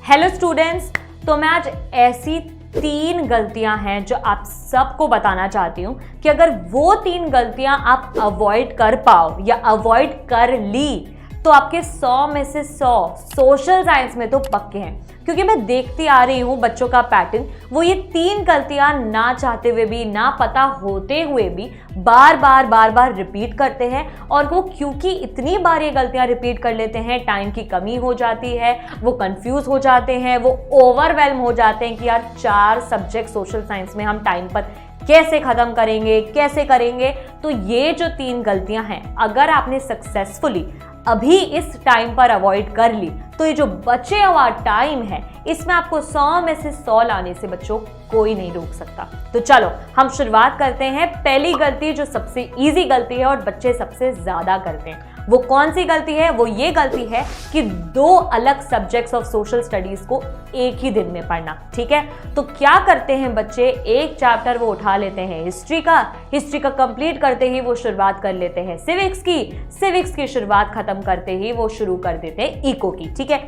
Hello students, तो मैं आज ऐसी 3 गलतियां हैं जो आप सबको बताना चाहती हूं कि अगर वो 3 गलतियां आप अवॉइड कर पाओ या अवॉइड कर ली तो आपके 100 में से 100 सोशल साइंस में तो पक्के हैं। क्योंकि मैं देखती आ रही हूँ बच्चों का पैटर्न, वो ये 3 गलतियां ना चाहते हुए भी, ना पता होते हुए भी बार बार रिपीट करते हैं। और वो क्योंकि इतनी बार ये गलतियां रिपीट कर लेते हैं, टाइम की कमी हो जाती है, वो कंफ्यूज हो जाते हैं, वो ओवरवेल्म हो जाते हैं कि यार 4 सब्जेक्ट सोशल साइंस में हम टाइम पर कैसे खत्म करेंगे, कैसे करेंगे। तो ये जो 3 गलतियां हैं, अगर आपने सक्सेसफुली अभी इस टाइम पर अवॉइड कर ली तो ये जो बचे हुआ टाइम है इसमें आपको 100 में से 100 लाने से बच्चों कोई नहीं रोक सकता। तो चलो हम शुरुआत करते हैं। पहली गलती जो सबसे इजी गलती है और बच्चे सबसे ज्यादा करते हैं, वो कौन सी गलती है? वो ये गलती है कि 2 अलग सब्जेक्ट्स ऑफ सोशल स्टडीज को एक ही दिन में पढ़ना। ठीक है, तो क्या करते हैं बच्चे, एक चैप्टर वो उठा लेते हैं हिस्ट्री का कंप्लीट करते ही वो शुरुआत कर लेते हैं सिविक्स की शुरुआत खत्म करते ही वो शुरू कर देते हैं इको की। ठीक है,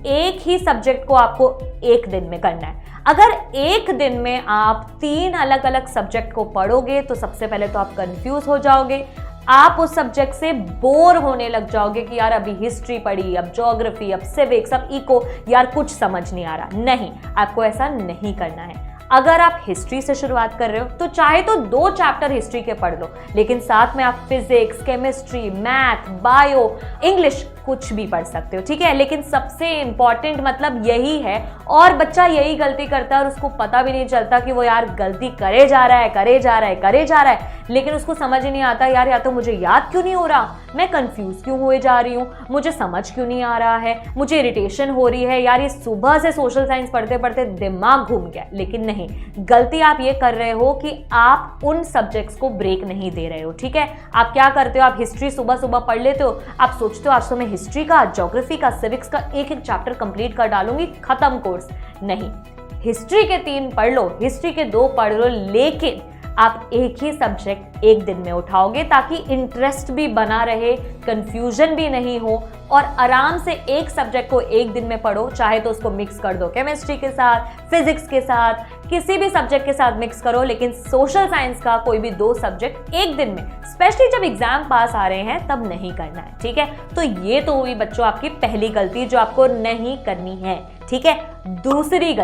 एक ही सब्जेक्ट को आपको एक दिन में करना है। अगर एक दिन में आप 3 अलग अलग सब्जेक्ट को पढ़ोगे तो सबसे पहले तो आप कंफ्यूज हो जाओगे, आप उस सब्जेक्ट से बोर होने लग जाओगे कि यार अभी हिस्ट्री पढ़ी, अब ज्योग्राफी, अब सिविक्स, अब इको, यार कुछ समझ नहीं आ रहा। नहीं, आपको ऐसा नहीं करना है। अगर आप हिस्ट्री से शुरुआत कर रहे हो तो चाहे तो 2 चैप्टर हिस्ट्री के पढ़ लो, लेकिन साथ में आप physics, chemistry, math, bio, English कुछ भी पढ़ सकते हो। ठीक है, लेकिन सबसे इंपॉर्टेंट मतलब यही है, और बच्चा यही गलती करता है और उसको पता भी नहीं चलता कि वो यार गलती करे जा रहा है, लेकिन उसको समझ ही नहीं आता यार या तो मुझे याद क्यों नहीं हो रहा, मैं कंफ्यूज क्यों हुए जा रही हूँ, मुझे समझ क्यों नहीं आ रहा है, मुझे इरिटेशन हो रही है, यार ये सुबह से सोशल साइंस पढ़ते पढ़ते दिमाग घूम गया। लेकिन नहीं, गलती आप ये कर रहे हो कि आप उन सब्जेक्ट्स को ब्रेक नहीं दे रहे हो। ठीक है, आप क्या करते हो, आप हिस्ट्री सुबह सुबह पढ़ लेते हो, आप सोचते हो आज तो मैं हिस्ट्री का, ज्योग्राफी का, सिविक्स का एक चैप्टर कंप्लीट कर डालूंगी, खत्म कोर्स। नहीं, हिस्ट्री के 3 पढ़ लो, हिस्ट्री के 2 पढ़ लो, लेकिन आप एक ही सब्जेक्ट एक दिन में उठाओगे ताकि इंटरेस्ट भी बना रहे, कंफ्यूजन भी नहीं हो, और आराम से एक सब्जेक्ट को एक दिन में पढ़ो। चाहे तो उसको मिक्स कर दो केमिस्ट्री के साथ, फिजिक्स के साथ, किसी भी सब्जेक्ट के साथ मिक्स करो, लेकिन सोशल साइंस का कोई भी 2 सब्जेक्ट एक दिन में, स्पेशली जब एग्जाम पास आ रहे हैं तब नहीं करना है। ठीक है, तो ये तो हुई बच्चों आपकी पहली गलती जो आपको नहीं करनी है। ठीक है, दूसरी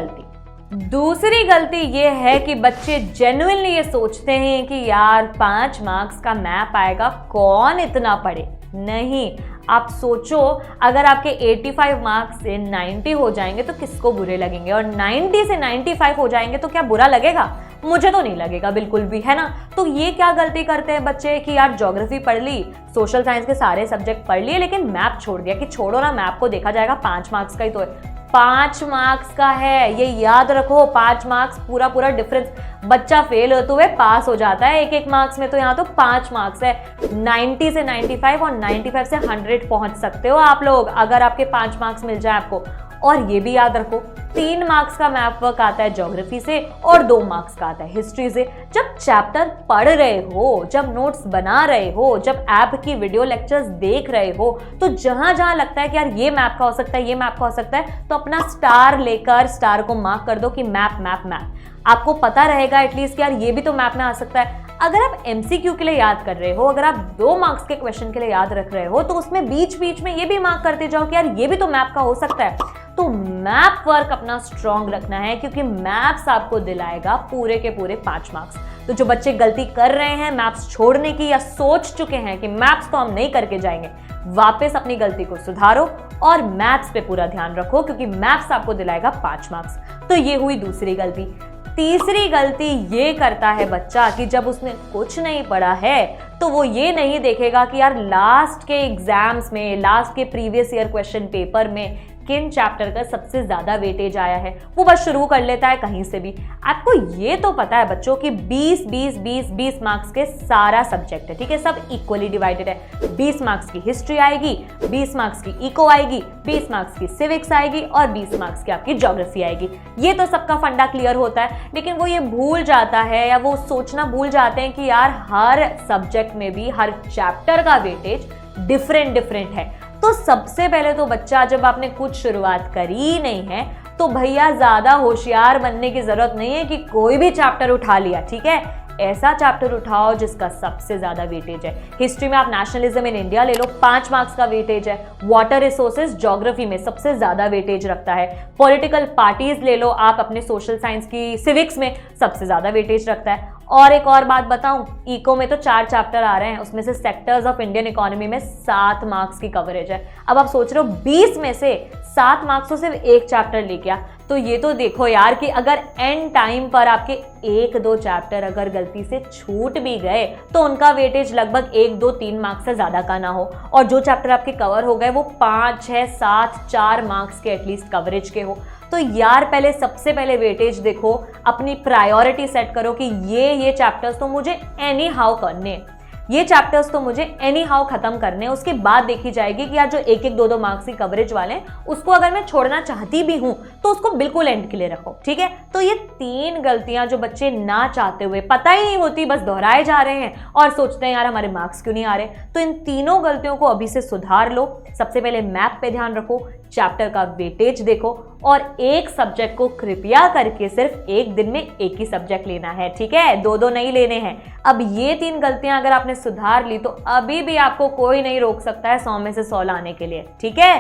गलती ये है कि बच्चे जेन्युइनली ये सोचते हैं कि यार 5 मार्क्स का मैप आएगा, कौन इतना पढ़े। नहीं, आप सोचो अगर आपके 85 मार्क्स से 90 हो जाएंगे तो किसको बुरे लगेंगे, और 90 से 95 हो जाएंगे तो क्या बुरा लगेगा? मुझे तो नहीं लगेगा बिल्कुल भी, है ना। तो ये क्या गलती करते हैं बच्चे कि यार ज्योग्राफी पढ़ ली, सोशल साइंस के सारे सब्जेक्ट पढ़ लिए, लेकिन मैप छोड़ दिया कि छोड़ो ना, मैप को देखा जाएगा, 5 मार्क्स का ही तो है। 5 मार्क्स का है, ये याद रखो। 5 मार्क्स पूरा डिफरेंस, बच्चा फेल होते हुए पास हो जाता है एक मार्क्स में, तो यहाँ तो 5 मार्क्स है। 90 से 95 और 95 से 100 पहुंच सकते हो आप लोग अगर आपके 5 मार्क्स मिल जाए आपको। और ये भी याद रखो, 3 मार्क्स का मैप वर्क आता है ज्योग्राफी से और 2 मार्क्स का आता है हिस्ट्री से। जब चैप्टर पढ़ रहे हो, जब नोट्स बना रहे हो, जब ऐप की वीडियो लेक्चर्स देख रहे हो, तो जहां जहां लगता है कि यार ये मैप का हो सकता है, ये मैप का हो सकता है, तो अपना स्टार लेकर स्टार को मार्क कर दो कि मैप। आपको पता रहेगा एटलीस्ट कि यार ये भी तो मैप में आ सकता है। अगर आप एमसीक्यू के लिए याद कर रहे हो, अगर आप 2 मार्क्स के क्वेश्चन के लिए याद रख रहे हो, तो उसमें बीच बीच में ये भी मार्क करते जाओ कि यार ये भी तो मैप का हो सकता है। तो मैप वर्क अपना स्ट्रॉन्ग रखना है, क्योंकि मैप्स आपको दिलाएगा पूरे के पूरे 5 मार्क्स। तो जो बच्चे गलती कर रहे हैं मैप्स छोड़ने की, या सोच चुके हैं कि मैप्स तो हम नहीं करके जाएंगे, वापस अपनी गलती को सुधारो और मैथ्स पे पूरा ध्यान रखो, क्योंकि मैप्स आपको दिलाएगा 5 मार्क्स। तो ये हुई दूसरी गलती। तीसरी गलती ये करता है बच्चा कि जब उसने कुछ नहीं पढ़ा है तो वो ये नहीं देखेगा कि यार लास्ट के एग्जाम्स में, लास्ट के प्रीवियस ईयर क्वेश्चन पेपर में किन चैप्टर का सबसे ज्यादा वेटेज आया है, वो बस शुरू कर लेता है कहीं से भी। आपको ये तो पता है बच्चों कि 20 मार्क्स के सारा सब्जेक्ट है। ठीक है, सब इक्वली डिवाइडेड है। 20 मार्क्स की हिस्ट्री आएगी, 20 मार्क्स की इको आएगी, 20 मार्क्स की सिविक्स आएगी और 20 मार्क्स की आपकी ज्योग्राफी आएगी। ये तो सबका फंडा क्लियर होता है, लेकिन वो ये भूल जाता है या वो सोचना भूल जाते हैं कि यार हर सब्जेक्ट में भी हर चैप्टर का वेटेज डिफरेंट है। तो सबसे पहले तो बच्चा, जब आपने कुछ शुरुआत करी ही नहीं है तो भैया ज्यादा होशियार बनने की जरूरत नहीं है कि कोई भी चैप्टर उठा लिया, ठीक है। ऐसा चैप्टर उठाओ जिसका सबसे ज्यादा वेटेज है। हिस्ट्री में आप नेशनलिज्म इन इंडिया ले लो, 5 मार्क्स का वेटेज है। वाटर रिसोर्सेज ज्योग्राफी में सबसे ज्यादा वेटेज रखता है। पॉलिटिकल पार्टीज ले लो आप अपने सोशल साइंस की, सिविक्स में सबसे ज्यादा वेटेज रखता है। और एक और बात बताऊं, इको में तो 4 चैप्टर आ रहे हैं, उसमें से सेक्टर्स ऑफ इंडियन इकोनॉमी में 7 मार्क्स की कवरेज है। अब आप सोच रहे हो 20 में से 7 मार्क्स तो सिर्फ एक चैप्टर लेके आ, तो ये तो देखो यार कि अगर एंड टाइम पर आपके 1-2 चैप्टर अगर गलती से छूट भी गए तो उनका वेटेज लगभग 1-2-3 मार्क्स से ज्यादा का ना हो, और जो चैप्टर आपके कवर हो गए वो 5, 6, 7, 4 मार्क्स के एटलीस्ट कवरेज के हो। तो यार पहले सबसे पहले वेटेज देखो, अपनी प्रायोरिटी सेट करो कि ये चैप्टर्स तो मुझे एनी हाउ करने, ये चैप्टर्स तो मुझे एनी हाउ खत्म करने। उसके बाद देखी जाएगी कि यार जो 1-1, 2-2 मार्क्स की कवरेज वाले उसको अगर मैं छोड़ना चाहती भी हूं तो उसको बिल्कुल एंड के लिए रखो, ठीक है। तो ये 3 गलतियां जो बच्चे ना चाहते हुए, पता ही नहीं होती, बस दोहराए जा रहे हैं और सोचते हैं यार हमारे मार्क्स क्यों नहीं आ रहे, तो इन तीनों गलतियों को अभी से सुधार लो। सबसे पहले मैप पे ध्यान रखो, चैप्टर का वेटेज देखो, और एक सब्जेक्ट को कृपया करके सिर्फ एक दिन में एक ही सब्जेक्ट लेना है, ठीक है, 2-2 नहीं लेने हैं। अब ये 3 गलतियां अगर आपने सुधार ली तो अभी भी आपको कोई नहीं रोक सकता है 100 में से 100 लाने के लिए, ठीक है।